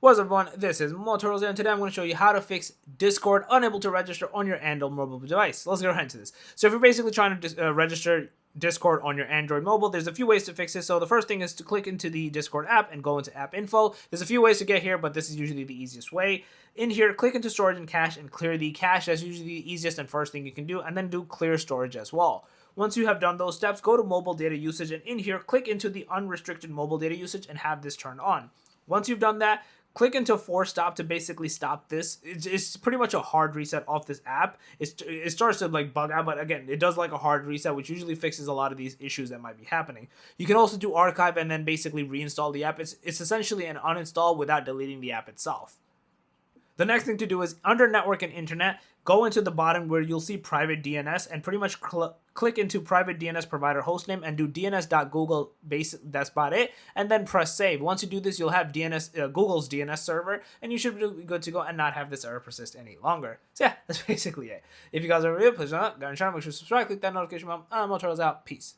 What's up everyone, this is Motorola and today I'm going to show you how to fix Discord unable to register on your Android mobile device. Let's get right into this. So if you're basically trying to register Discord on your Android mobile, there's a few ways to fix this. So the first thing is to click into the Discord app and go into app info. There's a few ways to get here, but this is usually the easiest way. In here, click into storage and cache and clear the cache. That's usually the easiest and first thing you can do, and then do clear storage as well. Once you have done those steps, go to mobile data usage and in here, click into the unrestricted mobile data usage and have this turned on. Once you've done that, click into force stop to basically stop this. It's pretty much a hard reset off this app. It starts to like bug out, but again, it does like a hard reset, which usually fixes a lot of these issues that might be happening. You can also do archive and then basically reinstall the app. It's essentially an uninstall without deleting the app itself. The next thing to do is under network and internet, go into the bottom where you'll see private DNS and pretty much click into private DNS provider hostname and do dns.google base. That's about it. And then press save. Once you do this, you'll have Google's DNS server and you should be good to go and not have this error persist any longer. So yeah, that's basically it. If you guys are real, please go and make sure to subscribe, click that notification bell. I'm Motorola's out. Peace.